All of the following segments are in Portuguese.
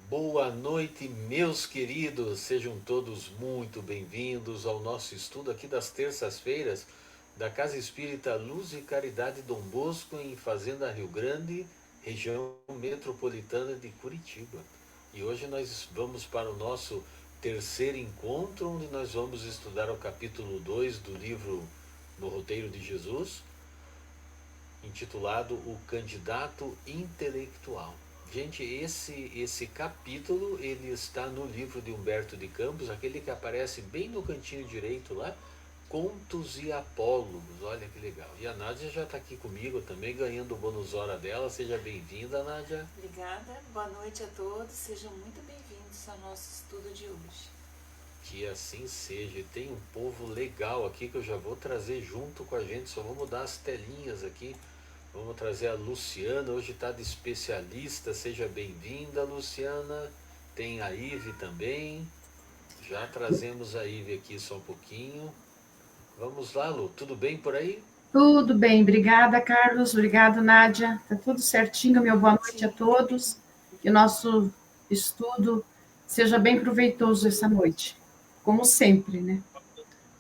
Boa noite, meus queridos. Sejam todos muito bem-vindos ao nosso estudo aqui das terças-feiras da Casa Espírita Luz e Caridade Dom Bosco, em Fazenda Rio Grande, região metropolitana de Curitiba. E hoje nós vamos para o nosso terceiro encontro, onde nós vamos estudar o capítulo 2 do livro No Roteiro de Jesus, intitulado O Candidato Intelectual. Gente, esse capítulo ele está no livro de Humberto de Campos, aquele que aparece bem no cantinho direito lá, Contos e Apólogos. Olha que legal. E a Nádia já está aqui comigo também, ganhando o bônus hora dela. Seja bem-vinda, Nádia. Obrigada, boa noite a todos, sejam muito bem-vindos ao nosso estudo de hoje. Que assim seja. E tem um povo legal aqui que eu já vou trazer junto com a gente, só vou mudar as telinhas aqui. Vamos trazer a Luciana, hoje está de especialista, seja bem-vinda, Luciana. Tem a Ive também, já trazemos a Ive aqui só um pouquinho. Vamos lá, Lu, tudo bem por aí? Tudo bem, obrigada, Carlos, obrigada, Nádia. Tá tudo certinho, meu boa noite a todos. Que o nosso estudo seja bem proveitoso essa noite, como sempre, né?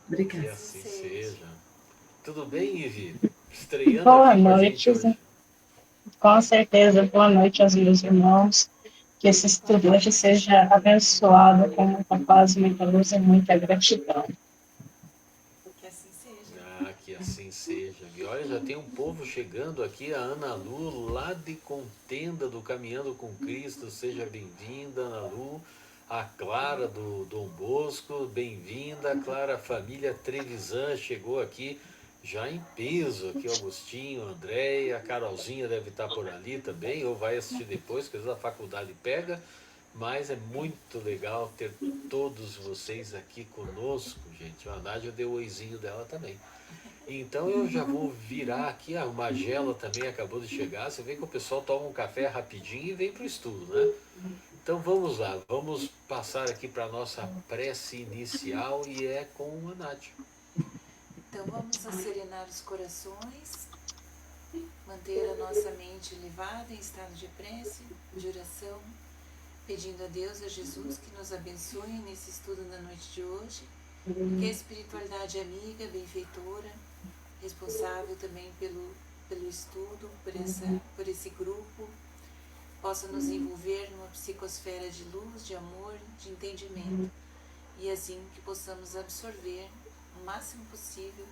Obrigada. Que assim seja. Tudo bem, Ive? Estreando Boa aqui com a noite, gente hoje. com certeza. Boa noite aos meus irmãos. Que esse estudo hoje seja abençoado com muita paz, muita luz e muita gratidão. Que assim seja. Ah, que assim seja. E olha, já tem um povo chegando aqui, a Ana Lu, lá de Contenda do Caminhando com Cristo. Seja bem-vinda, Ana Lu. A Clara do Dom Bosco, bem-vinda. Clara, a família Trevisan chegou aqui já em peso. Aqui, Augustinho, Andréia, a Carolzinha deve estar por ali também, ou vai assistir depois, que às vezes a faculdade pega. Mas é muito legal ter todos vocês aqui conosco, gente. A Nádia deu o oizinho dela também. Então eu já vou virar aqui, a Magela também acabou de chegar. Você vê que o pessoal toma um café rapidinho e vem para o estudo, né? Então vamos lá, vamos passar aqui para a nossa prece inicial e é com a Nádia. Então vamos serenar os corações, manter a nossa mente elevada em estado de prece, de oração, pedindo a Deus, a Jesus, que nos abençoe nesse estudo da noite de hoje, que a espiritualidade amiga, benfeitora, responsável também pelo estudo, por esse grupo, possa nos envolver numa psicosfera de luz, de amor, de entendimento, e assim que possamos absorver o máximo possível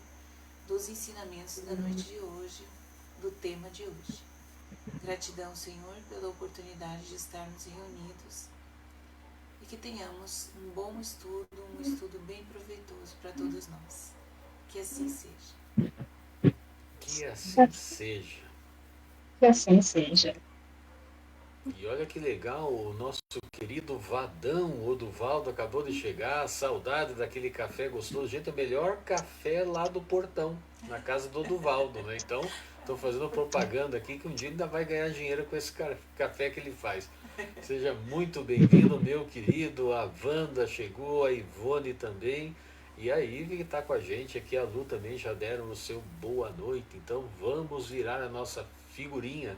dos ensinamentos da noite de hoje, do tema de hoje. Gratidão, Senhor, pela oportunidade de estarmos reunidos e que tenhamos um bom estudo, um estudo bem proveitoso para todos nós. Que assim seja. Que assim seja. Que assim seja. E olha que legal, o nosso querido Vadão, Oduvaldo, acabou de chegar. Saudade daquele café gostoso. Gente, o melhor café lá do Portão, na casa do Oduvaldo, né? Então, estou fazendo propaganda aqui que um dia ainda vai ganhar dinheiro com esse café que ele faz. Seja muito bem-vindo, meu querido. A Wanda chegou, a Ivone também. E a Ive que está com a gente aqui, a Lu também já deram o seu boa noite. Então vamos virar a nossa figurinha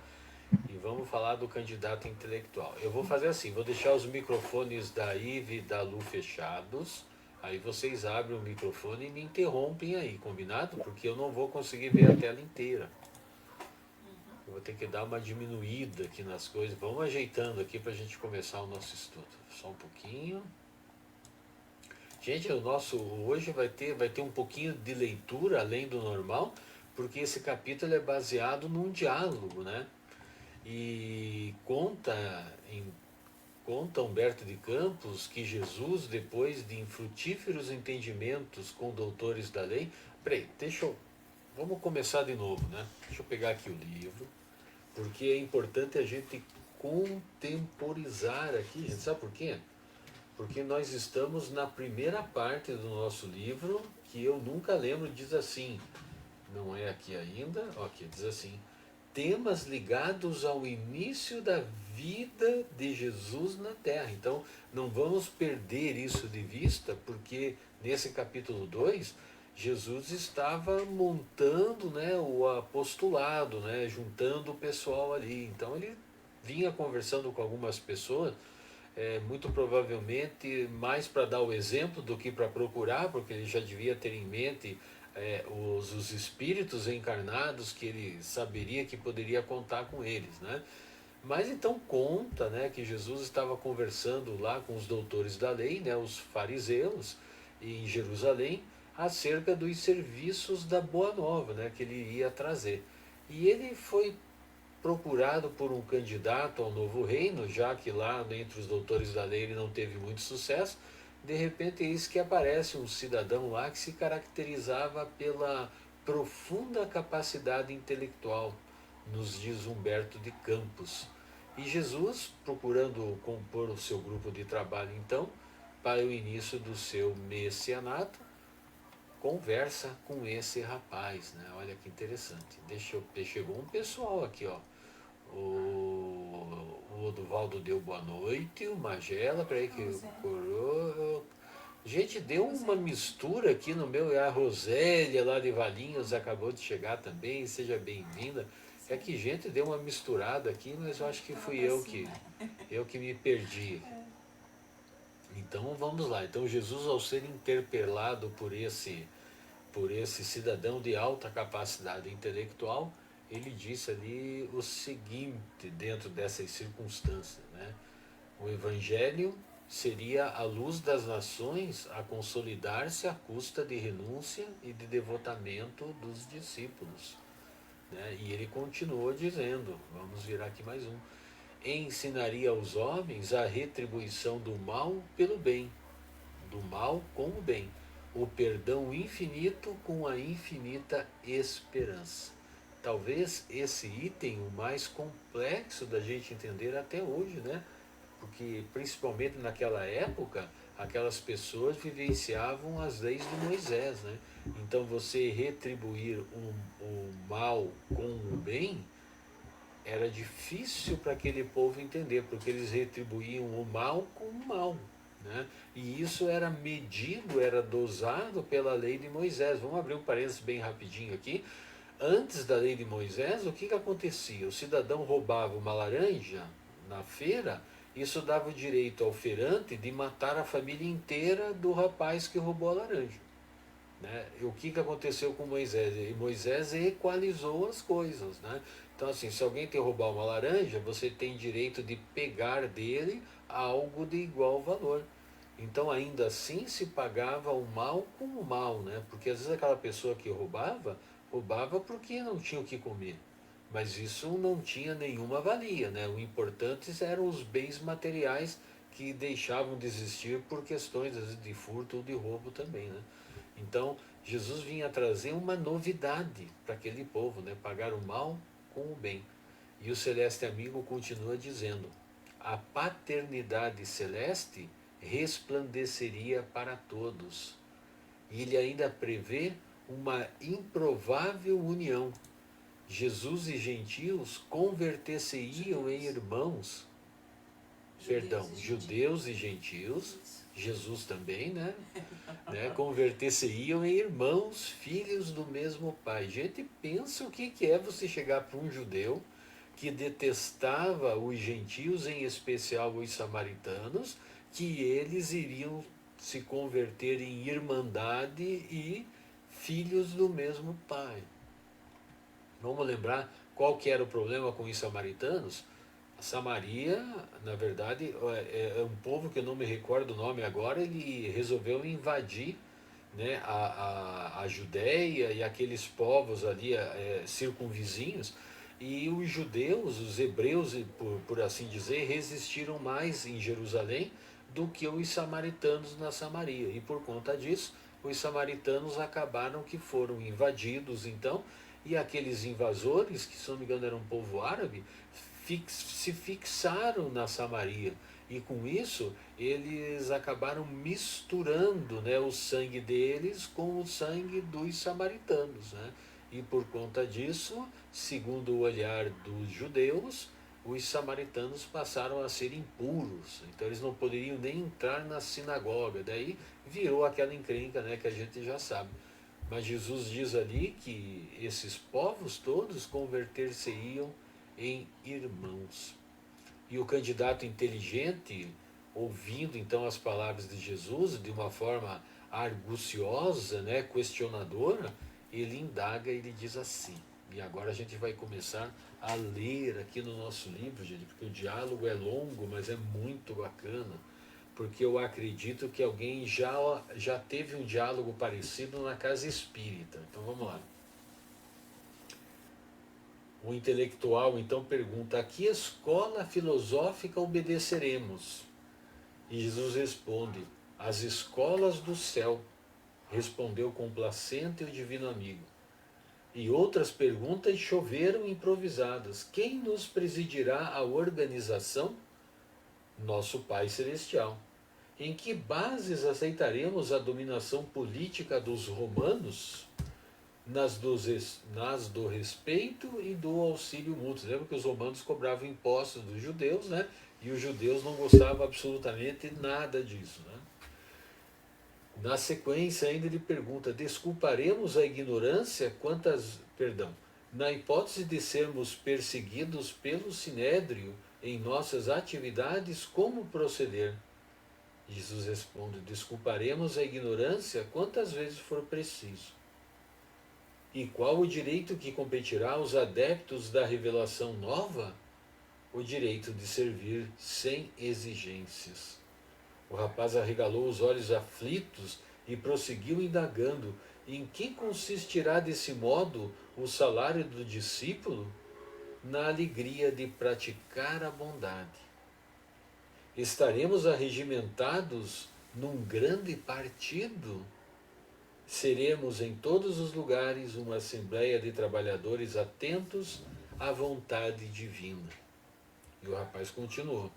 e vamos falar do candidato intelectual. Eu vou fazer assim, vou deixar os microfones da Ive e da Lu fechados. Aí vocês abrem o microfone e me interrompem aí, combinado? Porque eu não vou conseguir ver a tela inteira. Eu vou ter que dar uma diminuída aqui nas coisas. Vamos ajeitando aqui para a gente começar o nosso estudo. Só um pouquinho. Gente, o nosso hoje vai ter um pouquinho de leitura além do normal, porque esse capítulo é baseado num diálogo, né? E conta Humberto de Campos que Jesus, depois de infrutíferos entendimentos com doutores da lei. Peraí, vamos começar de novo, né? Deixa eu pegar aqui o livro, porque é importante a gente contemporizar aqui, gente. Sabe por quê? Porque nós estamos na primeira parte do nosso livro, que eu nunca lembro, diz assim, não é aqui ainda, aqui diz assim: temas ligados ao início da vida de Jesus na Terra. Então, não vamos perder isso de vista, porque nesse capítulo 2, Jesus estava montando, né, o apostolado, né, juntando o pessoal ali. Então, ele vinha conversando com algumas pessoas muito provavelmente mais para dar o exemplo do que para procurar, porque ele já devia ter em mente os espíritos encarnados que ele saberia que poderia contar com eles, né? Mas então conta, né, que Jesus estava conversando lá com os doutores da lei, né, os fariseus, em Jerusalém, acerca dos serviços da Boa Nova, né, que ele ia trazer. E ele foi procurado por um candidato ao novo reino, já que lá entre os doutores da lei ele não teve muito sucesso. De repente eis que aparece um cidadão lá que se caracterizava pela profunda capacidade intelectual, nos diz Humberto de Campos. E Jesus, procurando compor o seu grupo de trabalho então, para o início do seu messianato, conversa com esse rapaz, né? Olha que interessante. Chegou um pessoal aqui, ó. O Oduvaldo deu boa noite, o Magela, peraí que o Coroa. Gente, deu uma mistura aqui no meu. A Rosélia lá de Valinhos acabou de chegar também, seja bem-vinda. É que gente deu uma misturada aqui, mas eu acho que fui eu que me perdi. Então vamos lá. Então Jesus, ao ser interpelado por esse cidadão de alta capacidade intelectual, ele disse ali o seguinte, dentro dessas circunstâncias, né? O Evangelho seria a luz das nações a consolidar-se à custa de renúncia e de devotamento dos discípulos, né? E ele continuou dizendo, vamos virar aqui mais um, ensinaria aos homens a retribuição do mal pelo bem, do mal com o bem, o perdão infinito com a infinita esperança. Talvez esse item o mais complexo da gente entender até hoje, né? Porque principalmente naquela época, aquelas pessoas vivenciavam as leis de Moisés, né? Então você retribuir o mal com o bem era difícil para aquele povo entender, porque eles retribuíam o mal com o mal, né? E isso era medido, era dosado pela lei de Moisés. Vamos abrir um parênteses bem rapidinho aqui. Antes da lei de Moisés, o que acontecia? O cidadão roubava uma laranja na feira, isso dava o direito ao feirante de matar a família inteira do rapaz que roubou a laranja, né? E o que aconteceu com Moisés? E Moisés equalizou as coisas, né? Então, assim, se alguém te roubar uma laranja, você tem direito de pegar dele algo de igual valor. Então, ainda assim, se pagava o mal com o mal, né? Porque às vezes aquela pessoa que roubava porque não tinha o que comer. Mas isso não tinha nenhuma valia, né? O importante eram os bens materiais que deixavam de existir por questões às vezes, de furto ou de roubo também, né? Então, Jesus vinha trazer uma novidade para aquele povo, né? Pagar o mal com o bem. E o Celeste Amigo continua dizendo: a paternidade celeste resplandeceria para todos. E ele ainda prevê uma improvável união. Jesus e gentios converter-se-iam em irmãos, judeus e gentios, Jesus também, né? Converter-se-iam em irmãos, filhos do mesmo pai. Gente, pensa o que é você chegar para um judeu que detestava os gentios, em especial os samaritanos, que eles iriam se converter em irmandade e filhos do mesmo pai. Vamos lembrar qual que era o problema com os samaritanos? Samaria, na verdade, é um povo que eu não me recordo o nome agora, ele resolveu invadir, né, a Judéia e aqueles povos ali circunvizinhos, e os judeus, os hebreus, por assim dizer, resistiram mais em Jerusalém do que os samaritanos na Samaria, e por conta disso, os samaritanos acabaram que foram invadidos, então, e aqueles invasores, que se não me engano era um povo árabe, se fixaram na Samaria, e com isso eles acabaram misturando, né, o sangue deles com o sangue dos samaritanos, né? E por conta disso, segundo o olhar dos judeus, os samaritanos passaram a ser impuros, então eles não poderiam nem entrar na sinagoga, daí virou aquela encrenca, né, que a gente já sabe. Mas Jesus diz ali que esses povos todos converter-se-iam em irmãos. E o candidato inteligente, ouvindo então as palavras de Jesus de uma forma arguciosa, né, questionadora, ele indaga e ele diz assim. E agora a gente vai começar a ler aqui no nosso livro, gente, porque o diálogo é longo, mas é muito bacana, porque eu acredito que alguém já teve um diálogo parecido na casa espírita. Então vamos lá. O intelectual então pergunta: a que escola filosófica obedeceremos? E Jesus responde: as escolas do céu. Respondeu complacente o divino amigo. E outras perguntas choveram improvisadas. Quem nos presidirá a organização? Nosso Pai Celestial. Em que bases aceitaremos a dominação política dos romanos? Nas do respeito e do auxílio mútuo. Lembra que os romanos cobravam impostos dos judeus, né? E os judeus não gostavam absolutamente nada disso, né? Na sequência ainda ele pergunta: desculparemos a ignorância na hipótese de sermos perseguidos pelo sinédrio em nossas atividades, como proceder? Jesus responde: desculparemos a ignorância quantas vezes for preciso. E qual o direito que competirá aos adeptos da revelação nova? O direito de servir sem exigências. O rapaz arregalou os olhos aflitos e prosseguiu indagando: em que consistirá desse modo o salário do discípulo? Na alegria de praticar a bondade. Estaremos arregimentados num grande partido? Seremos em todos os lugares uma assembleia de trabalhadores atentos à vontade divina. E o rapaz continuou: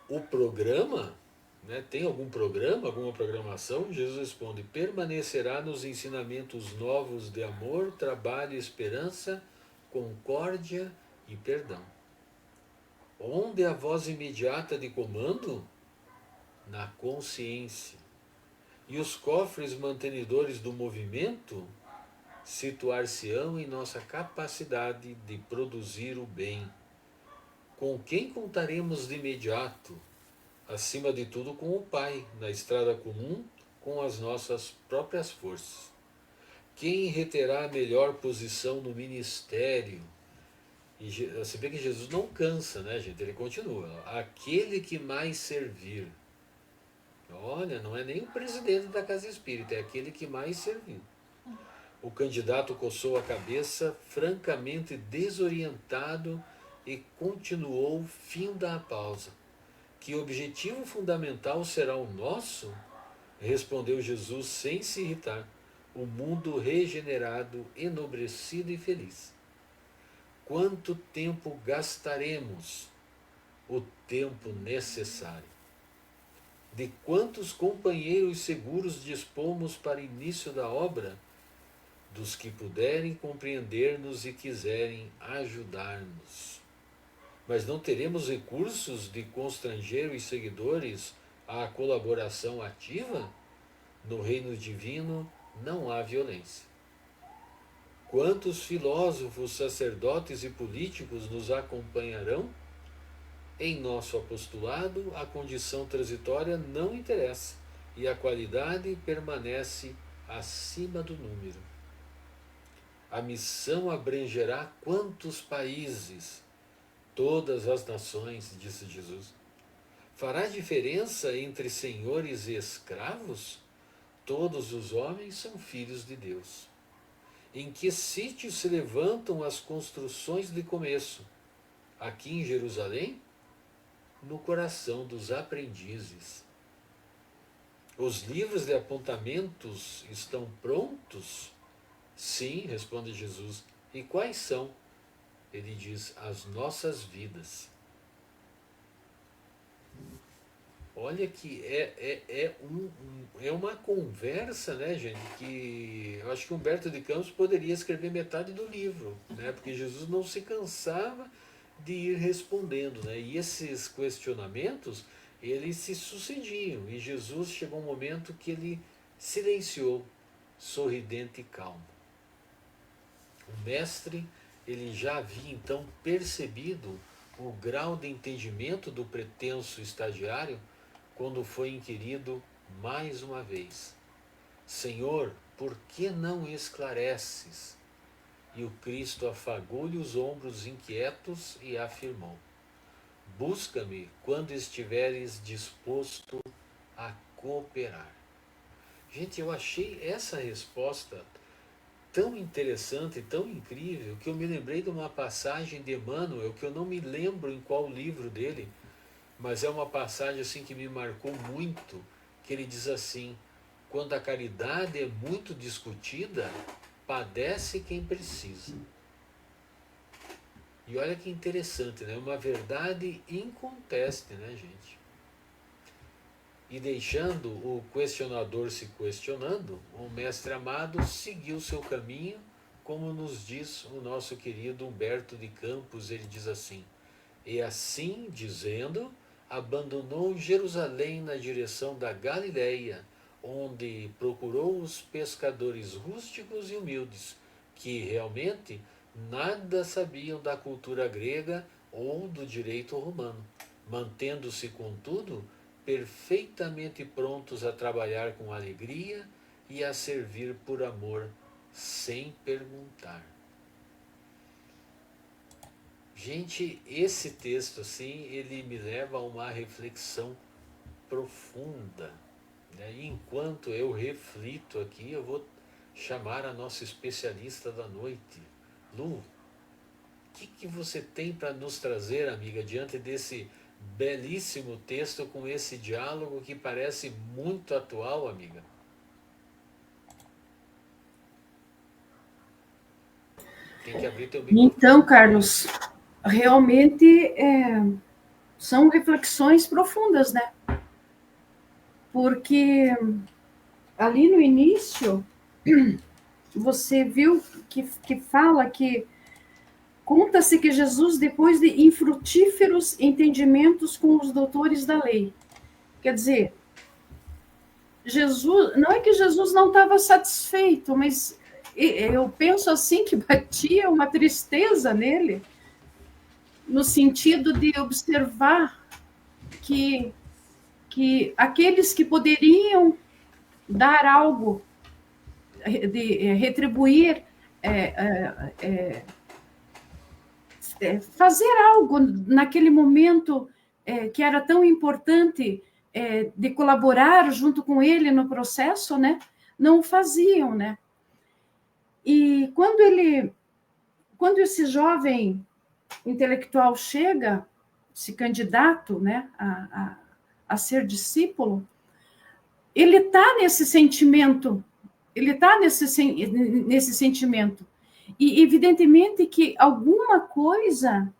o programa, né, tem algum programa, alguma programação? Jesus responde: permanecerá nos ensinamentos novos de amor, trabalho, esperança, concórdia e perdão. Onde a voz imediata de comando? Na consciência. E os cofres mantenedores do movimento situar-se-ão em nossa capacidade de produzir o bem. Com quem contaremos de imediato? Acima de tudo com o Pai, na estrada comum, com as nossas próprias forças. Quem reterá a melhor posição no ministério? E você vê que Jesus não cansa, né, gente? Ele continua: aquele que mais servir. Olha, não é nem o presidente da casa espírita, é aquele que mais serviu. O candidato coçou a cabeça, francamente desorientado, e continuou, finda a pausa. Que objetivo fundamental será o nosso? Respondeu Jesus sem se irritar: o mundo regenerado, enobrecido e feliz. Quanto tempo gastaremos? O tempo necessário. De quantos companheiros seguros dispomos para início da obra? Dos que puderem compreender-nos e quiserem ajudar-nos. Mas não teremos recursos de constranger os seguidores à colaboração ativa? No reino divino não há violência. Quantos filósofos, sacerdotes e políticos nos acompanharão? Em nosso apostolado, a condição transitória não interessa e a qualidade permanece acima do número. A missão abrangerá quantos países? Todas as nações, disse Jesus. Fará diferença entre senhores e escravos? Todos os homens são filhos de Deus. Em que sítio se levantam as construções de começo? Aqui em Jerusalém? No coração dos aprendizes. Os livros de apontamentos estão prontos? Sim, responde Jesus. E quais são? Ele diz: as nossas vidas. Olha que é uma conversa, né, gente, que eu acho que Humberto de Campos poderia escrever metade do livro, né, porque Jesus não se cansava de ir respondendo, né, e esses questionamentos, eles se sucediam, e Jesus chegou um momento que ele silenciou, sorridente e calmo. O mestre, ele já havia então percebido o grau de entendimento do pretenso estagiário quando foi inquirido mais uma vez: Senhor, por que não esclareces? E o Cristo afagou-lhe os ombros inquietos e afirmou: busca-me quando estiveres disposto a cooperar. Gente, eu achei essa resposta tão interessante, tão incrível, que eu me lembrei de uma passagem de Emmanuel, que eu não me lembro em qual livro dele, mas é uma passagem assim que me marcou muito, que ele diz assim: quando a caridade é muito discutida, padece quem precisa. E olha que interessante, né? Uma verdade inconteste, né, gente? E deixando o questionador se questionando, o mestre amado seguiu seu caminho, como nos diz o nosso querido Humberto de Campos. Ele diz assim: e assim, dizendo, abandonou Jerusalém na direção da Galileia, onde procurou os pescadores rústicos e humildes, que realmente nada sabiam da cultura grega ou do direito romano, mantendo-se, contudo, perfeitamente prontos a trabalhar com alegria e a servir por amor, sem perguntar. Gente, esse texto assim, ele me leva a uma reflexão profunda, né? E enquanto eu reflito aqui, eu vou chamar a nossa especialista da noite. Lu, o que você tem para nos trazer, amiga, diante desse belíssimo texto, com esse diálogo que parece muito atual, amiga? Tem que abrir teu microfone. Então, Carlos, realmente são reflexões profundas, né? Porque ali no início, você viu que fala que conta-se que Jesus, depois de infrutíferos entendimentos com os doutores da lei, quer dizer, Jesus, não é que Jesus não estava satisfeito, mas eu penso assim que batia uma tristeza nele, no sentido de observar que aqueles que poderiam dar algo, de retribuir, fazer algo naquele momento que era tão importante, de colaborar junto com ele no processo, né? Não o faziam, né? E quando esse jovem intelectual chega, esse candidato, né, a ser discípulo, ele está nesse sentimento, e evidentemente que alguma coisa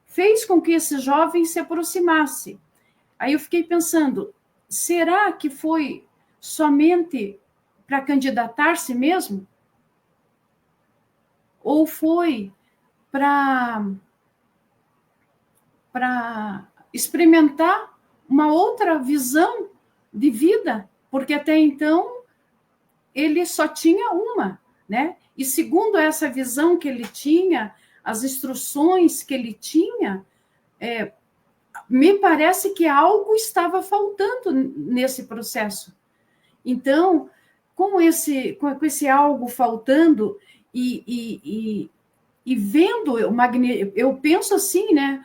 fez com que esse jovem se aproximasse. Aí eu fiquei pensando, será que foi somente para candidatar-se mesmo? Ou foi para experimentar uma outra visão de vida? Porque até então ele só tinha uma, né? E segundo essa visão que ele tinha, as instruções que ele tinha, me parece que algo estava faltando nesse processo. Então, com esse algo faltando e vendo, eu penso assim, né?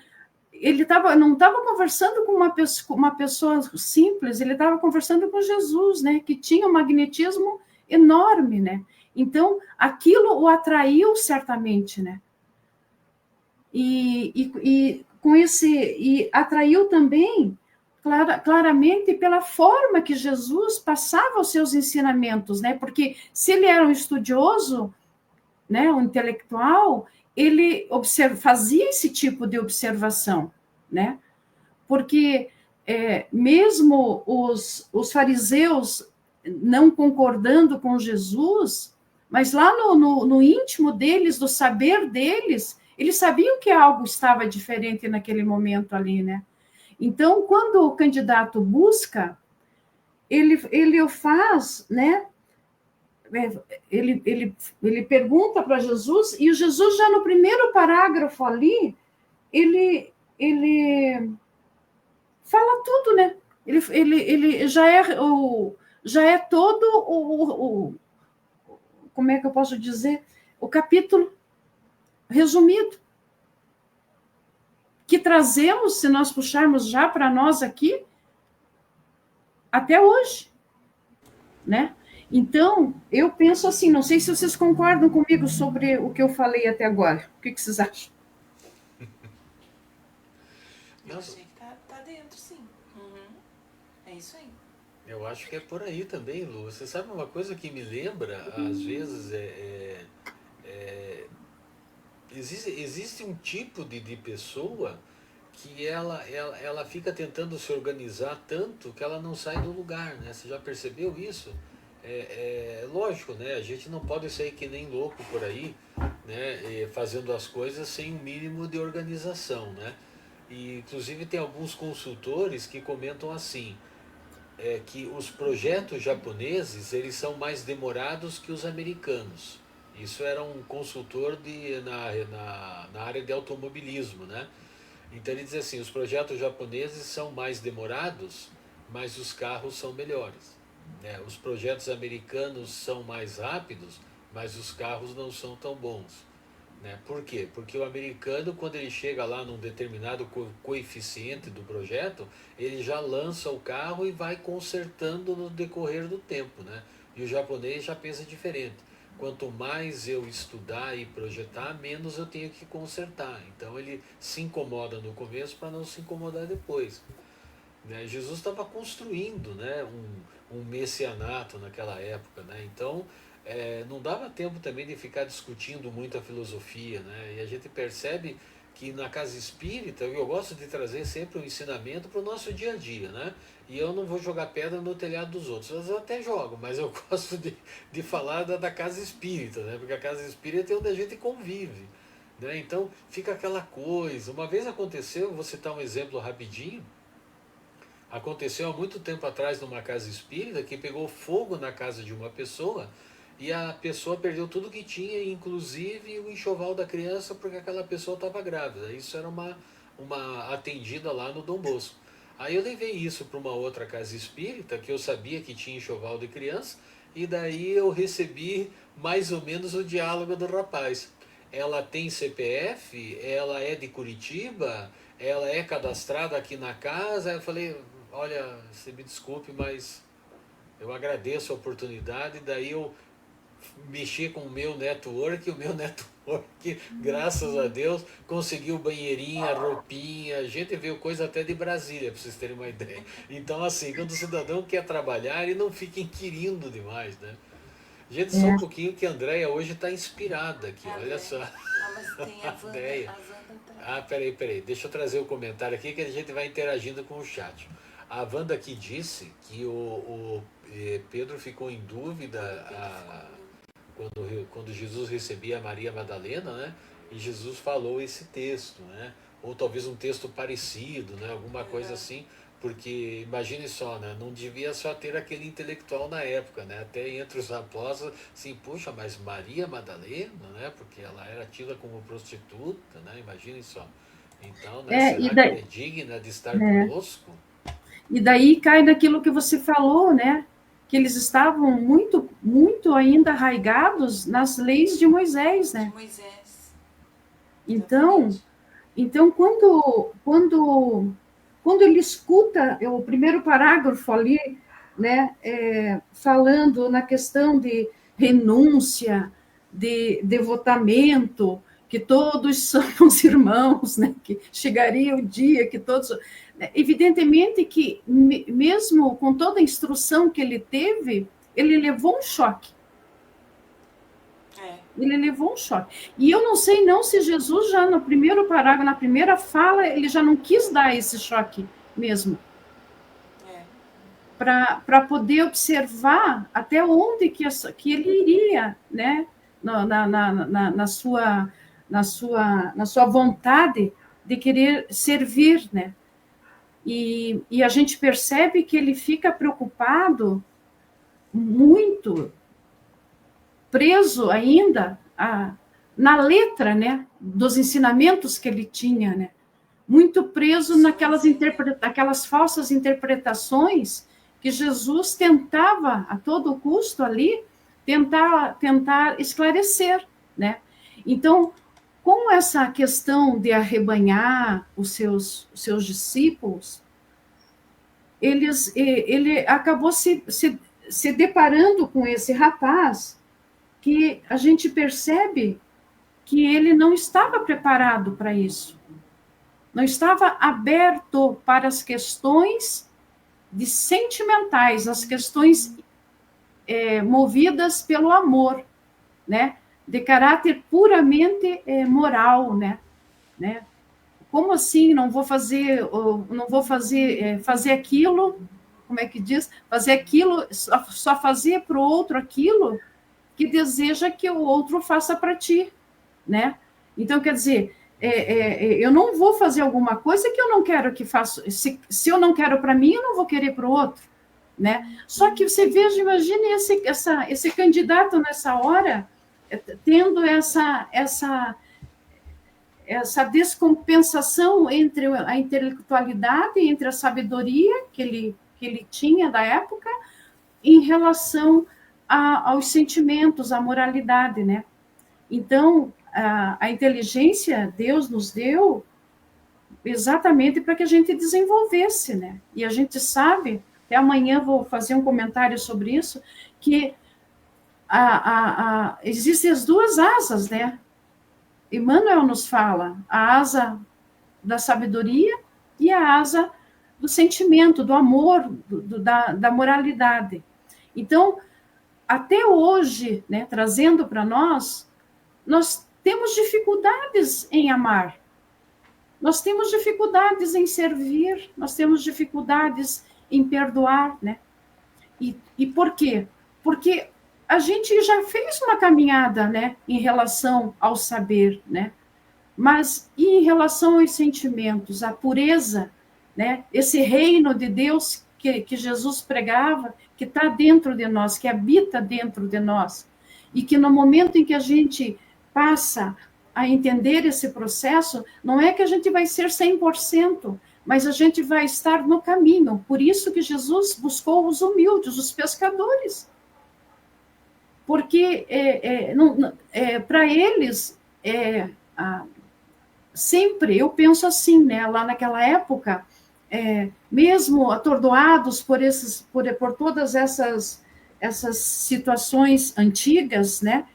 Ele não estava conversando com uma pessoa simples, ele estava conversando com Jesus, né? Que tinha um magnetismo enorme, né? Então, aquilo o atraiu certamente, né? E atraiu também claramente pela forma que Jesus passava os seus ensinamentos, né? Porque se ele era um estudioso, né, um intelectual, ele fazia esse tipo de observação, né? Porque mesmo os fariseus não concordando com Jesus, mas lá no íntimo deles, do saber deles, eles sabiam que algo estava diferente naquele momento ali, né? Então, quando o candidato busca, ele o faz, né? Ele pergunta para Jesus, e o Jesus já no primeiro parágrafo ali, ele ele fala tudo, né? Ele já é todo como é que eu posso dizer? O capítulo resumido, que trazemos, se nós puxarmos já para nós aqui, até hoje, né? Então, eu penso assim, não sei se vocês concordam comigo sobre o que eu falei até agora. O que vocês acham? Eu achei que tá dentro, sim. É isso aí. Eu acho que é por aí também, Lu. Você sabe uma coisa que me lembra, às vezes, existe um tipo de pessoa que ela fica tentando se organizar tanto que ela não sai do lugar, né? Você já percebeu isso? Lógico, né? A gente não pode sair que nem louco por aí, né? Fazendo as coisas sem um mínimo de organização, né? E, inclusive, tem alguns consultores que comentam assim, que os projetos japoneses eles são mais demorados que os americanos. Isso era um consultor na área de automobilismo, né? Então ele diz assim, os projetos japoneses são mais demorados, mas os carros são melhores, né? Os projetos americanos são mais rápidos, mas os carros não são tão bons, né? Por quê? Porque o americano, quando ele chega lá num determinado coeficiente do projeto, ele já lança o carro e vai consertando no decorrer do tempo, né? E o japonês já pensa diferente. Quanto mais eu estudar e projetar, menos eu tenho que consertar. Então ele se incomoda no começo para não se incomodar depois, né? Jesus estava construindo, né, um messianato naquela época, né? Então não dava tempo também de ficar discutindo muita filosofia, né? E a gente percebe que na casa espírita eu gosto de trazer sempre um ensinamento para o nosso dia a dia, né? E eu não vou jogar pedra no telhado dos outros. Eu até jogo, mas eu gosto de falar da casa espírita, né? Porque a casa espírita é onde a gente convive, né? Então fica aquela coisa. Uma vez aconteceu, vou citar um exemplo rapidinho. Aconteceu há muito tempo atrás numa casa espírita que pegou fogo na casa de uma pessoa e a pessoa perdeu tudo que tinha, inclusive o enxoval da criança, porque aquela pessoa estava grávida. Isso era uma atendida lá no Dom Bosco. Aí eu levei isso para uma outra casa espírita, que eu sabia que tinha enxoval de criança, e daí eu recebi mais ou menos o diálogo do rapaz. Ela tem CPF, ela é de Curitiba, ela é cadastrada aqui na casa. Eu falei, olha, você me desculpe, mas eu agradeço a oportunidade. Daí eu mexi com o meu network, graças a Deus, conseguiu banheirinha, roupinha, a gente viu coisa até de Brasília, para vocês terem uma ideia. Então, assim, quando o cidadão quer trabalhar, ele não fica inquirindo demais, né? Gente, só um pouquinho que a Andréia hoje está inspirada aqui, olha só. Mas tem a Wanda, peraí, deixa eu trazer o comentário aqui que a gente vai interagindo com o chat. A Wanda aqui disse que o Pedro ficou em dúvida quando Jesus recebia a Maria Madalena, né? E Jesus falou esse texto, né? Ou talvez um texto parecido, né? Alguma coisa assim, porque imagine só, né? Não devia só ter aquele intelectual na época, né? Até entre os apóstolos, assim, puxa, mas Maria Madalena, né? Porque ela era tida como prostituta, né? Imagine só. Então, né? Será que ela é digna de estar conosco? E daí cai naquilo que você falou, né? Que eles estavam muito, muito ainda arraigados nas leis de Moisés, né? De Moisés. Então quando ele escuta o primeiro parágrafo ali, né, falando na questão de renúncia, de devotamento, que todos somos irmãos, né, que chegaria o dia que todos... Evidentemente que, mesmo com toda a instrução que ele teve, ele levou um choque. Ele levou um choque. E eu não sei não se Jesus já no primeiro parágrafo, na primeira fala, ele já não quis dar esse choque mesmo. Para poder observar até onde que ele iria, né? Na sua vontade de querer servir, né? E a gente percebe que ele fica preocupado, muito preso ainda na letra, né, dos ensinamentos que ele tinha, né? muito preso naquelas aquelas falsas interpretações que Jesus tentava, a todo custo ali, tentar esclarecer, né? Então, com essa questão de arrebanhar os seus discípulos, ele acabou se deparando com esse rapaz que a gente percebe que ele não estava preparado para isso, não estava aberto para as questões de sentimentais, as questões movidas pelo amor, né? De caráter puramente moral, né? Como assim não vou fazer fazer aquilo? Como é que diz? Fazer aquilo, só fazer para o outro aquilo que deseja que o outro faça para ti, né? Então, quer dizer, eu não vou fazer alguma coisa que eu não quero que faça. Se eu não quero para mim, eu não vou querer para o outro, né? Só que você veja, imagine esse candidato nessa hora tendo essa descompensação entre a intelectualidade, entre a sabedoria que ele tinha da época, em relação aos sentimentos, à moralidade, né? Então, a inteligência Deus nos deu exatamente para que a gente desenvolvesse, né? E a gente sabe, até amanhã vou fazer um comentário sobre isso, que existem as duas asas, né? Emmanuel nos fala, a asa da sabedoria e a asa do sentimento, do amor, da moralidade. Então, até hoje, né, trazendo para nós temos dificuldades em amar, nós temos dificuldades em servir, nós temos dificuldades em perdoar, né? E por quê? Porque a gente já fez uma caminhada, né, em relação ao saber, né? Mas e em relação aos sentimentos, a pureza, né? Esse reino de Deus que Jesus pregava, que está dentro de nós, que habita dentro de nós, e que no momento em que a gente passa a entender esse processo, não é que a gente vai ser 100%, mas a gente vai estar no caminho. Por isso que Jesus buscou os humildes, os pescadores. Porque para eles, sempre, eu penso assim, né, lá naquela época, mesmo atordoados por todas essas situações antigas, né,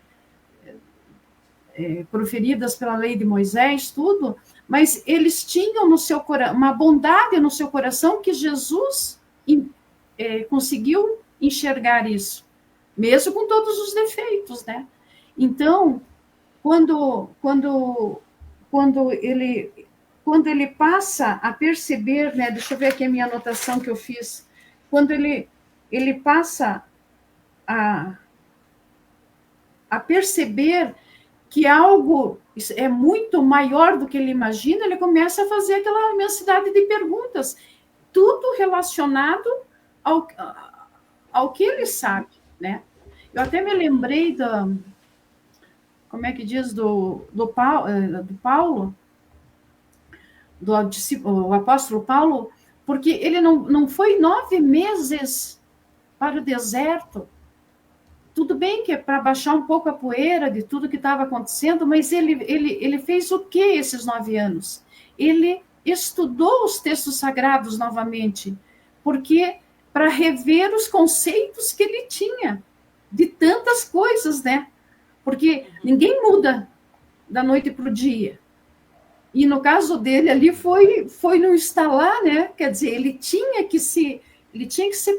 proferidas pela lei de Moisés, tudo, mas eles tinham no seu coração uma bondade no seu coração que Jesus conseguiu enxergar isso, mesmo com todos os defeitos, né? Então, quando ele passa a perceber, né? Deixa eu ver aqui a minha anotação que eu fiz. Quando ele passa a perceber que algo é muito maior do que ele imagina, ele começa a fazer aquela imensidade de perguntas, tudo relacionado ao que ele sabe, né? Eu até me lembrei como é que diz, do Paulo, do apóstolo Paulo, porque ele não foi 9 meses para o deserto. Tudo bem que é para baixar um pouco a poeira de tudo que estava acontecendo, mas ele fez o que esses 9 anos? Ele estudou os textos sagrados novamente, porque para rever os conceitos que ele tinha de tantas coisas, né? Porque ninguém muda da noite para o dia. E no caso dele ali foi no instalar, né? Quer dizer, ele tinha que se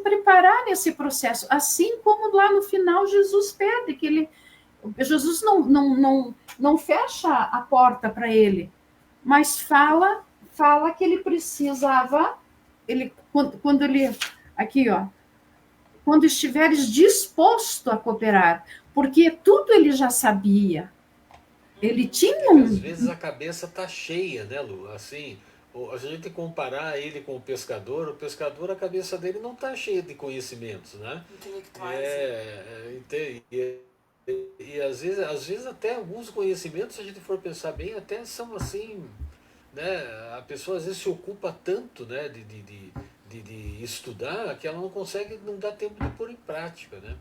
preparar nesse processo, assim como lá no final Jesus pede que Jesus não fecha a porta para ele, mas fala que ele precisava, quando ele aqui, ó, quando estiveres disposto a cooperar, porque tudo ele já sabia. Ele tinha Às vezes a cabeça tá cheia, né, Lu? Assim, se a gente comparar ele com o pescador, a cabeça dele não tá cheia de conhecimentos, né? Intelectuais. E às vezes até alguns conhecimentos, se a gente for pensar bem, até são assim né, a pessoa às vezes se ocupa tanto, né, de estudar que ela não consegue, não dá tempo de pôr em prática, né?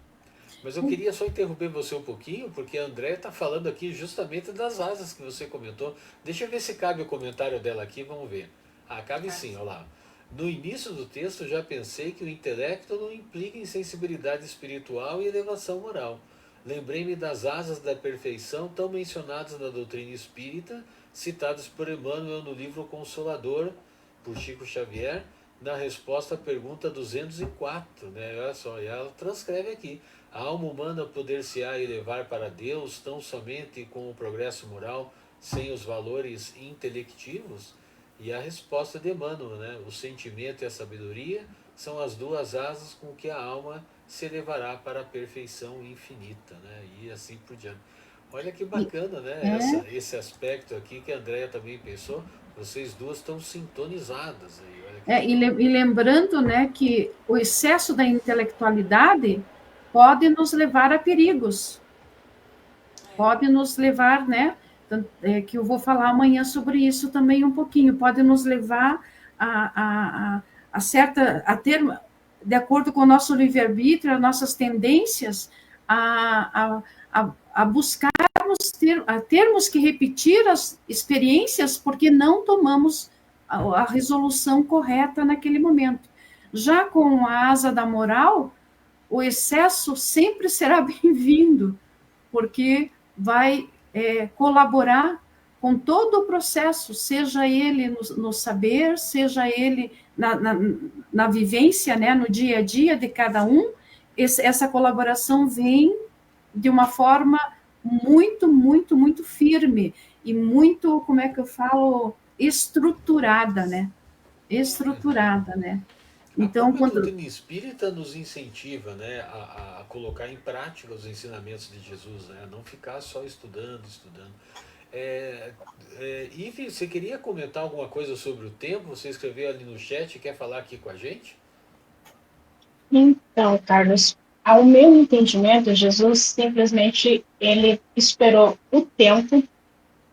Mas eu queria só interromper você um pouquinho, porque a André está falando aqui justamente das asas que você comentou. Deixa eu ver se cabe o comentário dela aqui, vamos ver. Ah, cabe sim, olha lá. No início do texto já pensei que o intelecto não implica em sensibilidade espiritual e elevação moral. Lembrei-me das asas da perfeição tão mencionadas na doutrina espírita, citadas por Emmanuel no livro Consolador, por Chico Xavier, na resposta à pergunta 204, né? Olha só, e ela transcreve aqui. A alma humana poder-se-á elevar para Deus tão somente com o progresso moral, sem os valores intelectivos? E a resposta de Emmanuel, né? O sentimento e a sabedoria são as duas asas com que a alma se elevará para a perfeição infinita, né? E assim por diante. Olha que bacana, né? Esse aspecto aqui que a Andrea também pensou. Vocês duas estão sintonizadas aí. Olha que legal. E lembrando, né, que o excesso da intelectualidade pode nos levar a perigos, pode nos levar, né, que eu vou falar amanhã sobre isso também um pouquinho, pode nos levar a ter, de acordo com o nosso livre-arbítrio, as nossas tendências, a buscarmos termos que repetir as experiências porque não tomamos a resolução correta naquele momento. Já com a asa da moral, o excesso sempre será bem-vindo, porque vai colaborar com todo o processo, seja ele no saber, seja ele na vivência, né, no dia a dia de cada um. Essa colaboração vem de uma forma muito, muito, muito firme e muito, como é que eu falo, estruturada, né? Estruturada, né? A Então, própria quando... doutrina espírita nos incentiva, né, a colocar em prática os ensinamentos de Jesus, né, a não ficar só estudando, estudando. Ive, você queria comentar alguma coisa sobre o tempo? Você escreveu ali no chat, quer falar aqui com a gente? Então, Carlos, ao meu entendimento, Jesus simplesmente ele esperou o tempo,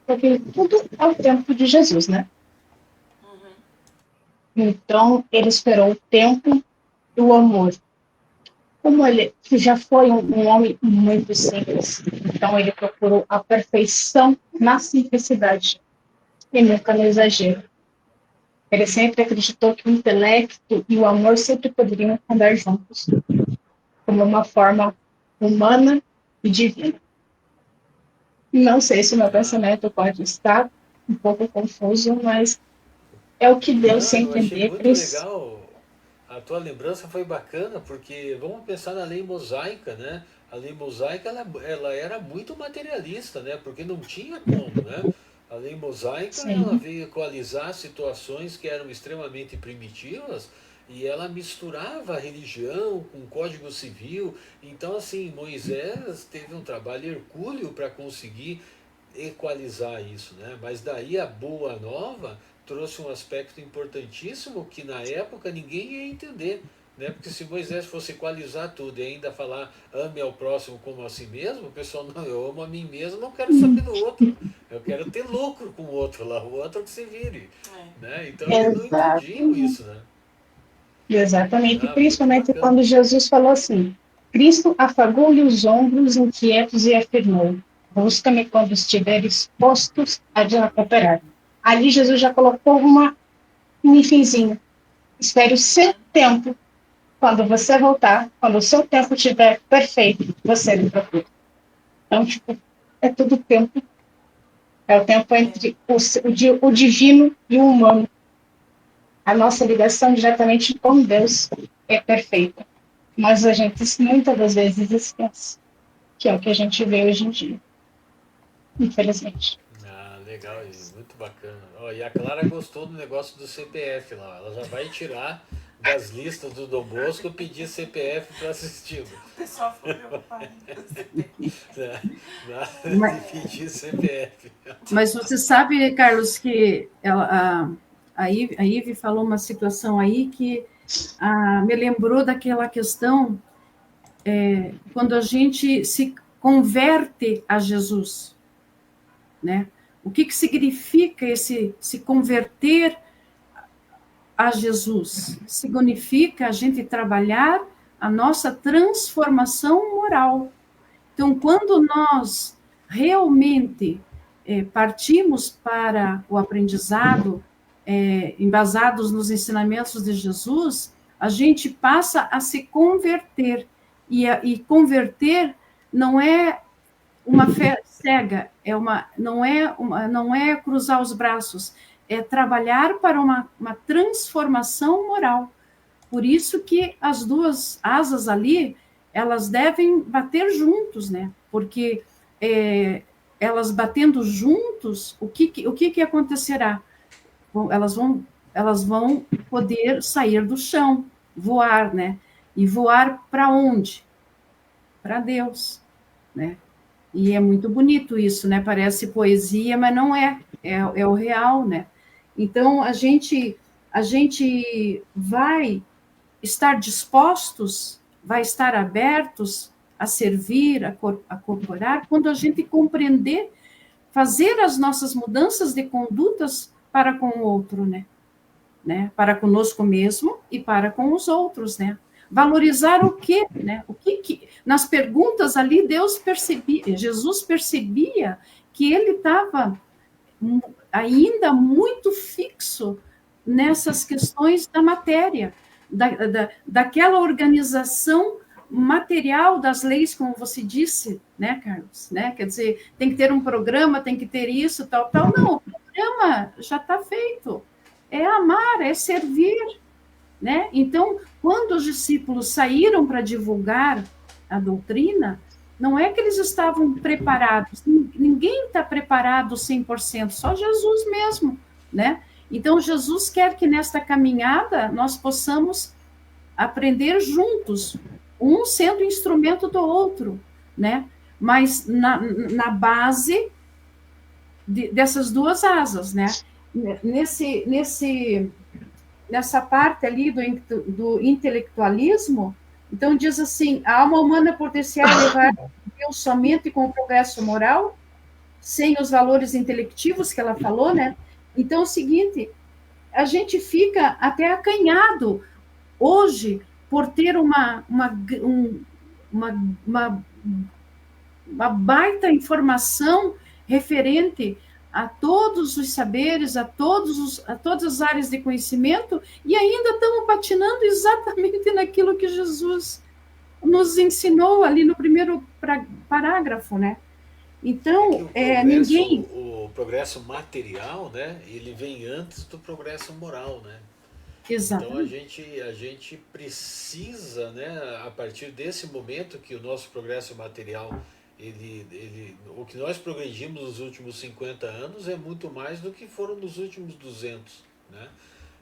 porque tudo é o tempo de Jesus, né? Então, ele esperou o tempo e o amor. Como ele já foi um homem muito simples, então ele procurou a perfeição na simplicidade e nunca no exagero. Ele sempre acreditou que o intelecto e o amor sempre poderiam andar juntos, como uma forma humana e divina. Não sei se o meu Ah, pensamento pode estar um pouco confuso, mas é o que deu não, sem eu achei entender. muito legal. A tua lembrança foi bacana, porque vamos pensar na lei mosaica, né? A lei mosaica ela era muito materialista, né? Porque não tinha como, né? A lei mosaica ela Sim, veio equalizar situações que eram extremamente primitivas e ela misturava a religião com o código civil. Então, assim, Moisés teve um trabalho hercúleo para conseguir equalizar isso, né? Mas daí a boa nova trouxe um aspecto importantíssimo que na época ninguém ia entender, né? Porque se Moisés fosse equalizar tudo e ainda falar ame ao próximo como a si mesmo, o pessoal não, eu amo a mim mesmo, não quero saber do outro, eu quero ter lucro com o outro lá, o outro que se vire, né? Então eles não entendiam exato. isso, né? Exatamente, Ah, muito principalmente bacana. quando Jesus falou assim: Cristo afagou-lhe os ombros inquietos e afirmou: busca-me quando estiveres postos a cooperar. Ali Jesus já colocou um finzinho. Espere o seu tempo. Quando você voltar, quando o seu tempo estiver perfeito, você me procura. Então, tipo, é tudo tempo. É o tempo entre o divino e o humano. A nossa ligação diretamente com Deus é perfeita. Mas a gente muitas das vezes esquece, que é o que a gente vê hoje em dia, infelizmente. Ah, legal, muito bacana. Ó, e a Clara gostou do negócio do CPF lá. Ela já vai tirar das listas do Dom Bosco pedir CPF para assisti-lo. O pessoal ficou preocupado com o CPF. Nada de pedir CPF. Mas você sabe, Carlos, que a Ive falou uma situação aí que me lembrou daquela questão quando a gente se converte a Jesus, né? O que significa se converter a Jesus? Significa a gente trabalhar a nossa transformação moral. Então, quando nós realmente partimos para o aprendizado, embasados nos ensinamentos de Jesus, a gente passa a se converter. E converter não é uma fé cega, não é cruzar os braços, é trabalhar para uma transformação moral. Por isso que as duas asas ali, elas devem bater juntos, né? Porque elas batendo juntos, o que acontecerá? Elas vão poder sair do chão, voar, né? E voar para onde? Para Deus, né? E é muito bonito isso, né? Parece poesia, mas não é. É o real, né? Então, a gente vai estar dispostos, vai estar abertos a servir, a cooperar, quando a gente compreender, fazer as nossas mudanças de condutas para com o outro, né? Para conosco mesmo e para com os outros, né? Valorizar o quê, né? Nas perguntas ali, Jesus percebia que ele estava ainda muito fixo nessas questões da matéria, daquela organização material das leis, como você disse, né, Carlos? Né? Quer dizer, tem que ter um programa, tem que ter isso, tal. Não, o programa já está feito. É amar, é servir, né? Então, quando os discípulos saíram para divulgar a doutrina, não é que eles estavam preparados, ninguém está preparado 100%, só Jesus mesmo, né? Então, Jesus quer que nesta caminhada nós possamos aprender juntos, um sendo instrumento do outro, né? Mas na base dessas duas asas, né? Nessa parte ali do intelectualismo, então diz assim, a alma humana poder-se levar a Deus somente com o progresso moral, sem os valores intelectivos que ela falou, né? Então é o seguinte, a gente fica até acanhado hoje por ter uma baita informação referente a todos os saberes, a todas as áreas de conhecimento, e ainda estamos patinando exatamente naquilo que Jesus nos ensinou ali no primeiro parágrafo, né? Então, o progresso material, né, ele vem antes do progresso moral, né? Exatamente. Então a gente precisa, né, a partir desse momento que o nosso progresso material, o que nós progredimos nos últimos 50 anos é muito mais do que foram nos últimos 200, né?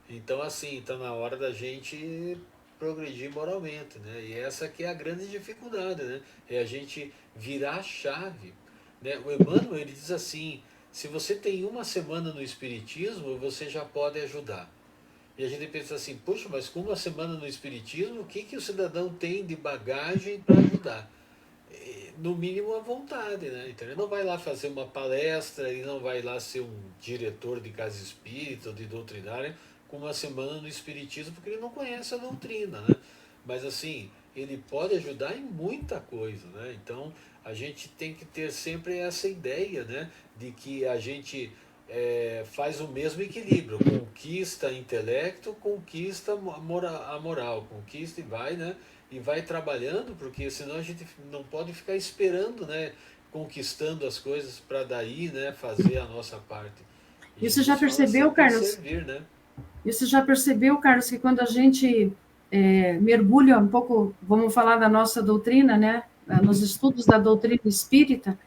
Então, assim, está na hora da gente progredir moralmente, né? E essa que é a grande dificuldade, né? É a gente virar a chave, né? O Emmanuel, ele diz assim, se você tem uma semana no Espiritismo, você já pode ajudar. E a gente pensa assim, puxa, mas com uma semana no Espiritismo, o que o cidadão tem de bagagem para ajudar? No mínimo a vontade, né? Então ele não vai lá fazer uma palestra, ele não vai lá ser um diretor de casa espírita ou de doutrinária com uma semana no Espiritismo, porque ele não conhece a doutrina, né? Mas assim, ele pode ajudar em muita coisa, né? Então a gente tem que ter sempre essa ideia, né? De que a gente faz o mesmo equilíbrio, conquista intelecto, conquista a moral, conquista e vai, né? E vai trabalhando, porque senão a gente não pode ficar esperando, né? Conquistando as coisas para daí, né? Fazer a nossa parte. E você já percebeu, Carlos? Servir, né? Você já percebeu, Carlos, que quando a gente mergulha um pouco, vamos falar da nossa doutrina, né? Nos estudos da doutrina espírita,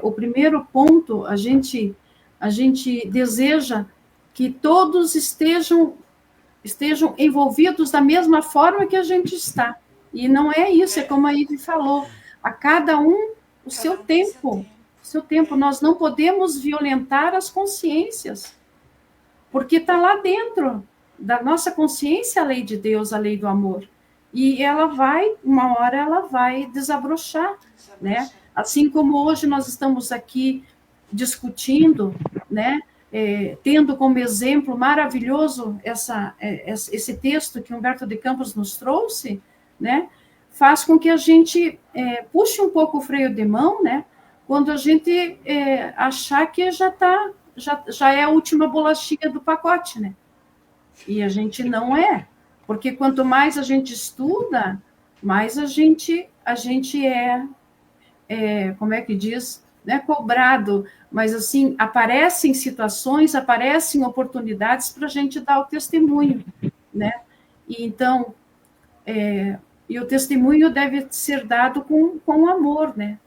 o primeiro ponto, a gente deseja que todos estejam envolvidos da mesma forma que a gente está. E não é isso, é como a Ivy falou, a cada um o seu tempo. Nós não podemos violentar as consciências, porque está lá dentro da nossa consciência a lei de Deus, a lei do amor. E uma hora ela vai desabrochar, né? Assim como hoje nós estamos aqui discutindo, né, tendo como exemplo maravilhoso esse texto que Humberto de Campos nos trouxe, né, faz com que a gente puxe um pouco o freio de mão, né, quando a gente achar que já é a última bolachinha do pacote, né? E a gente não é, porque quanto mais a gente estuda, mais a gente como é que diz, não é cobrado, mas assim, aparecem situações, aparecem oportunidades para a gente dar o testemunho, né? E então, e o testemunho deve ser dado com amor, né?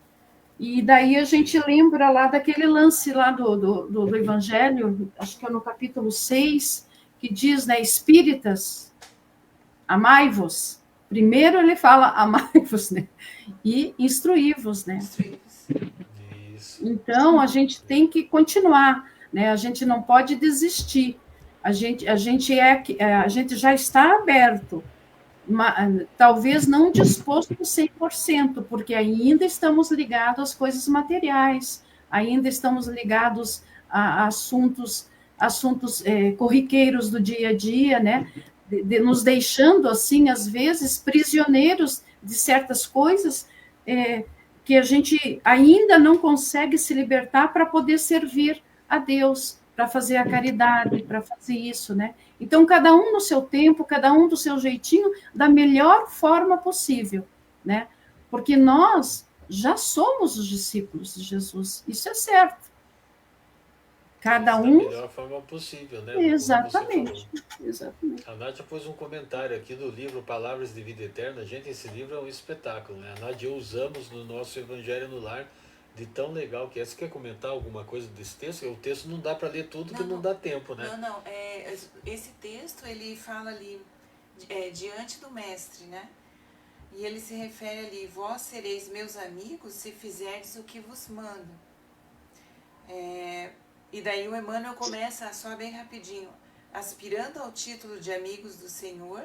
E daí a gente lembra lá daquele lance lá do Evangelho, acho que é no capítulo 6, que diz, né, espíritas, amai-vos. Primeiro ele fala amai-vos, né? E instruí-vos, né? Isso. Então a gente tem que continuar, né? A gente não pode desistir. A gente já está aberto, talvez não disposto 100%, porque ainda estamos ligados às coisas materiais, ainda estamos ligados a assuntos corriqueiros do dia a dia, né? Nos deixando, assim, às vezes, prisioneiros de certas coisas que a gente ainda não consegue se libertar para poder servir a Deus, para fazer a caridade, para fazer isso, né? Então, cada um no seu tempo, cada um do seu jeitinho, da melhor forma possível, né? Porque nós já somos os discípulos de Jesus, isso é certo. Cada um... Da melhor forma possível, né? Exatamente. A Nádia pôs um comentário aqui do livro Palavras de Vida Eterna. Gente, esse livro é um espetáculo, né? A Nádia usamos no nosso Evangelho no Lar, de tão legal que é. Você quer comentar alguma coisa desse texto? O texto não dá para ler tudo, que não dá tempo, né? Não. Esse texto, ele fala ali, diante do mestre, né? E ele se refere ali, vós sereis meus amigos se fizerdes o que vos mando. E daí o Emmanuel começa só bem rapidinho. Aspirando ao título de amigos do Senhor,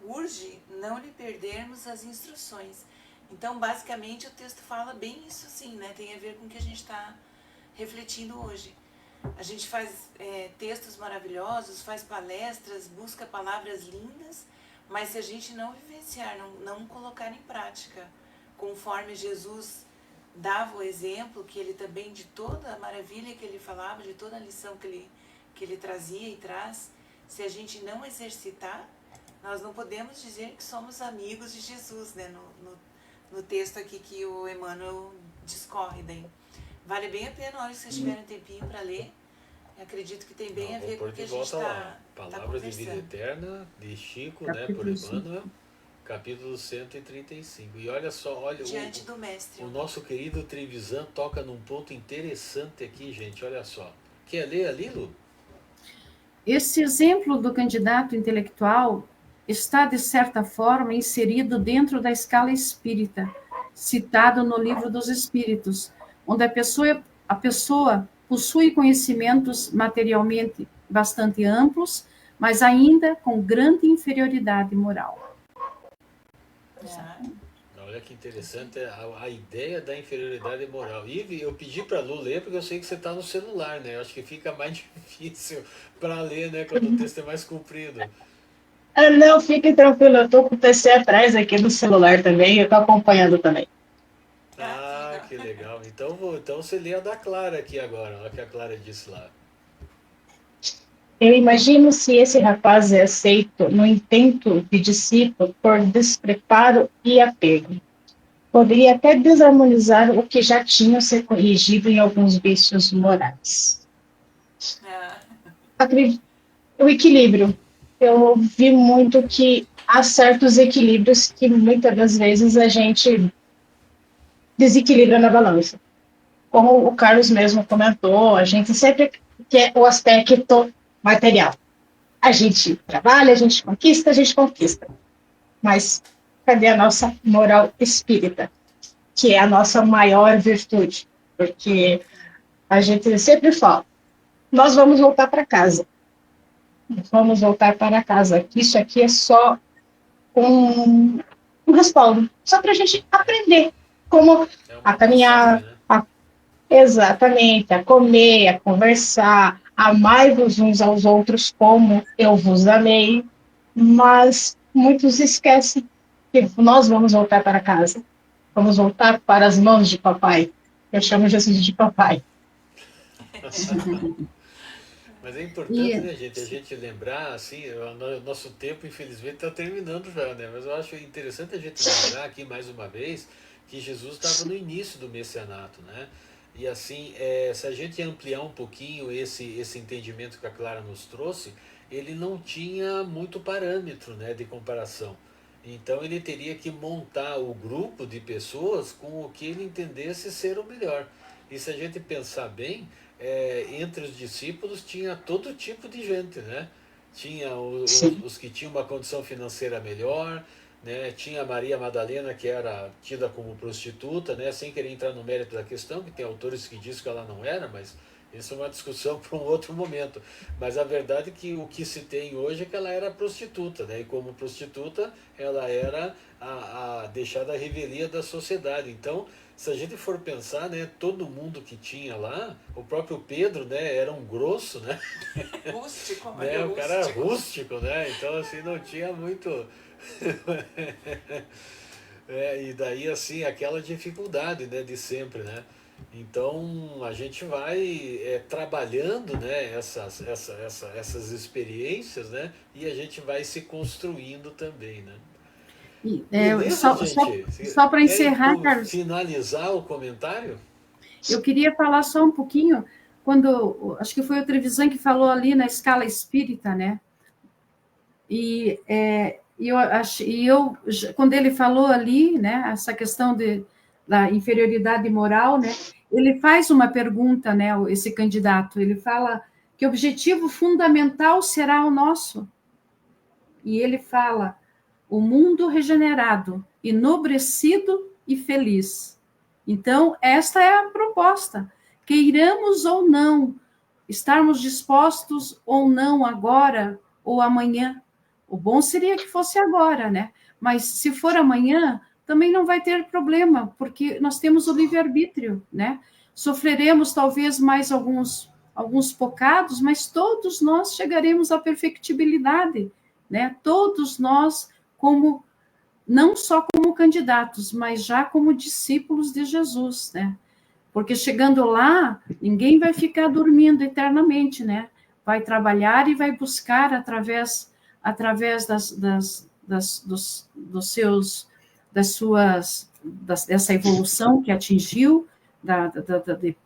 urge não lhe perdermos as instruções. Então, basicamente, o texto fala bem isso sim, né? Tem a ver com o que a gente está refletindo hoje. A gente faz textos maravilhosos, faz palestras, busca palavras lindas, mas se a gente não vivenciar, não colocar em prática, conforme Jesus dava o exemplo, que ele também, de toda a maravilha que ele falava, de toda a lição que ele trazia e traz, se a gente não exercitar, nós não podemos dizer que somos amigos de Jesus, né? No texto aqui que o Emmanuel discorre daí. Vale bem a pena, na hora que vocês tiverem um tempinho para ler. Eu acredito que tem bem a ver com o que a gente está Palavras de Vida Eterna, de Chico, né, por Emmanuel, capítulo 135. E olha só, Diante do Mestre. O nosso querido Trevisan toca num ponto interessante aqui, gente, olha só. Quer ler ali, Lu? Esse exemplo do candidato intelectual está, de certa forma, inserido dentro da escala espírita, citado no Livro dos Espíritos, onde a pessoa possui conhecimentos materialmente bastante amplos, mas ainda com grande inferioridade moral. Olha que interessante a ideia da inferioridade moral. Ive, eu pedi para a Lu ler porque eu sei que você está no celular, né? Eu acho que fica mais difícil para ler, né? Quando o texto é mais comprido. Não, fique tranquilo, eu estou com o PC atrás aqui do celular também, eu estou acompanhando também. Que legal. Então você lê a da Clara aqui agora, olha o que a Clara disse lá. Eu imagino se esse rapaz é aceito no intento de discípulo por despreparo e apego. Poderia até desarmonizar o que já tinha ser corrigido em alguns vícios morais. O equilíbrio. Eu vi muito que há certos equilíbrios que muitas das vezes a gente desequilibra na balança. Como o Carlos mesmo comentou, a gente sempre quer o aspecto material. A gente trabalha, a gente conquista. Mas cadê a nossa moral espírita? Que é a nossa maior virtude. Porque a gente sempre fala, nós vamos voltar para casa. Vamos voltar para casa. Isso aqui é só um respaldo. Só para a gente aprender como a caminhar. Exatamente, a comer, a conversar, amai-vos uns aos outros como eu vos amei, mas muitos esquecem que nós vamos voltar para casa, vamos voltar para as mãos de papai. Eu chamo Jesus de papai. Mas é importante, E né, gente, a gente lembrar, assim, o nosso tempo, infelizmente, está terminando já, né? Mas eu acho interessante a gente lembrar aqui mais uma vez que Jesus estava no início do messianato, né? E assim, se a gente ampliar um pouquinho esse entendimento que a Clara nos trouxe, ele não tinha muito parâmetro, né, de comparação. Então ele teria que montar o grupo de pessoas com o que ele entendesse ser o melhor. E se a gente pensar bem, entre os discípulos tinha todo tipo de gente, né? Tinha Sim, os que tinham uma condição financeira melhor, né? Tinha a Maria Madalena, que era tida como prostituta, né? Sem querer entrar no mérito da questão, que tem autores que dizem que ela não era, mas isso é uma discussão para um outro momento. Mas a verdade é que o que se tem hoje é que ela era prostituta, né? E como prostituta, ela era a deixada à revelia da sociedade. Então, se a gente for pensar, né, todo mundo que tinha lá, o próprio Pedro, né, era um grosso, né, Rústico, né, Maria o cara era rústico. rústico, né, então assim não tinha muito, e daí assim aquela dificuldade, né, de sempre, né. Então a gente vai trabalhando, né, essas experiências, né, e a gente vai se construindo também, né. Beleza, só, gente? só para Querem encerrar, Carlos, finalizar o comentário? eu queria falar só um pouquinho, quando, acho que foi o Trevisan que falou ali na escala espírita, né? Quando ele falou ali, né, essa questão da inferioridade moral, né, ele faz uma pergunta, né, esse candidato, ele fala que objetivo fundamental será o nosso, e ele fala o mundo regenerado, enobrecido e feliz. Então, esta é a proposta. Queiramos ou não, estarmos dispostos ou não agora ou amanhã. O bom seria que fosse agora, né? Mas se for amanhã, também não vai ter problema, porque nós temos o livre-arbítrio, né? Sofreremos talvez mais alguns bocados, mas todos nós chegaremos à perfectibilidade, né? Todos nós como não só como candidatos, mas já como discípulos de Jesus, né? Porque chegando lá, ninguém vai ficar dormindo eternamente, né? Vai trabalhar e vai buscar através dos seus, dessa evolução que atingiu,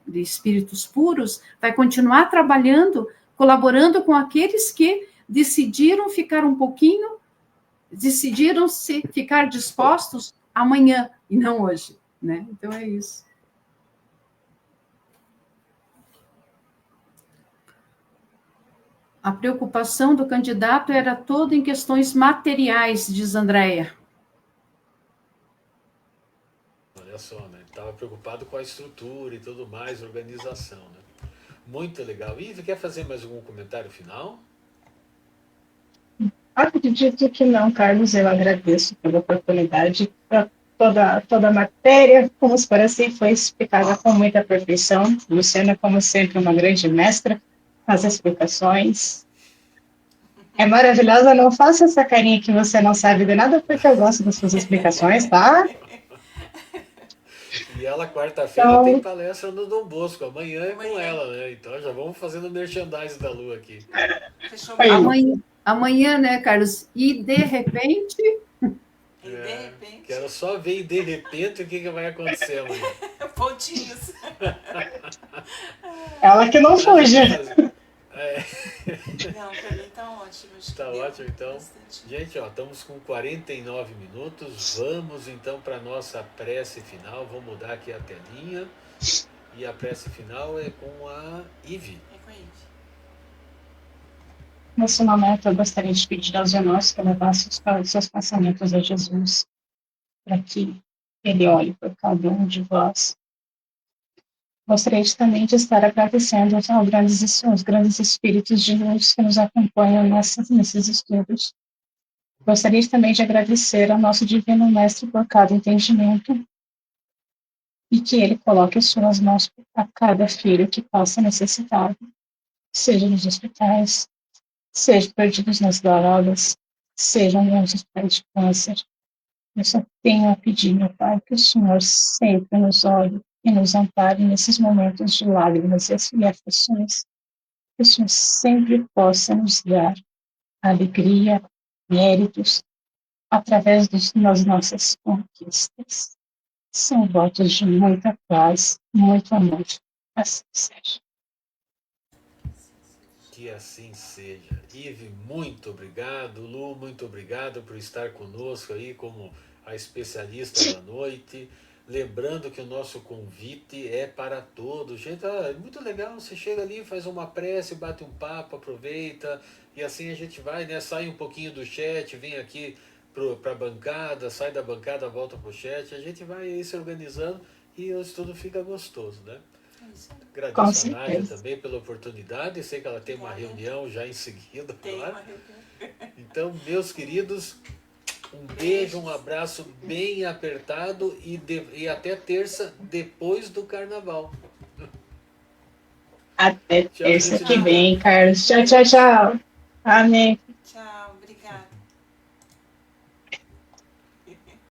de espíritos puros, vai continuar trabalhando, colaborando com aqueles que decidiram ficar um pouquinho, decidiram se ficar dispostos amanhã e não hoje, né? Então é isso. A preocupação do candidato era toda em questões materiais, diz Andréia. Olha só, né? Estava preocupado com a estrutura e tudo mais, organização, né? Muito legal. E quer fazer mais algum comentário final? acredito que não, Carlos. Eu agradeço pela oportunidade. Toda a matéria, como se parece, foi explicada com muita perfeição. Luciana, como sempre, uma grande mestra nas explicações. É maravilhosa, não faça essa carinha que você não sabe de nada, porque eu gosto das suas explicações, tá? E ela, quarta-feira, tem Então, palestra no Dom Bosco. Amanhã é com ela, né? Então já vamos fazendo merchandising da Lua aqui. Fechou aí, mesmo. Amanhã, né, Carlos? E de repente. E de repente, Quero só ver de repente o que vai acontecer amanhã. pontinhos. ela que não fuja. Não, pra mim tá ótimo. Acho Tá que deu ótimo, então. bastante. Gente, ó, estamos com 49 minutos. Vamos então para nossa prece final. Vou mudar aqui a telinha. E a prece final é com a Ive. É com a Ivy. Nesse momento, eu gostaria de pedir aos irmãos que levassem os seus pensamentos a Jesus, para que Ele olhe por cada um de vós. Gostaria também de estar agradecendo aos grandes espíritos de luz que nos acompanham nesses estudos. Gostaria também de agradecer ao nosso Divino Mestre por cada entendimento e que Ele coloque as suas mãos a cada filho que possa necessitar, seja nos hospitais, seja perdidos nas drogas, sejam nos hospitais de câncer. Eu só tenho a pedir, meu Pai, que o Senhor sempre nos olhe e nos ampare nesses momentos de lágrimas e aflições, que o Senhor sempre possa nos dar alegria, méritos, através das nossas conquistas. São votos de muita paz, muito amor. Assim seja. Que assim seja. Ive, muito obrigado. Lu, muito obrigado por estar conosco aí como a especialista da noite. Lembrando que o nosso convite é para todos. Gente, é muito legal. Você chega ali, faz uma prece, bate um papo, aproveita. E assim a gente vai, né? Sai um pouquinho do chat, vem aqui para a bancada, sai da bancada, volta para o chat. A gente vai aí se organizando e o estudo fica gostoso, né? É isso aí. Com Agradeço a Nádia certeza. também pela oportunidade. Sei que ela tem uma Obrigada. reunião já em seguida Tem uma agora. reunião. Então, meus queridos, um beijo, um abraço bem apertado e até terça depois do carnaval. Até Tchau, terça gente que linda. vem, Carlos. Tchau, tchau, tchau. Amém.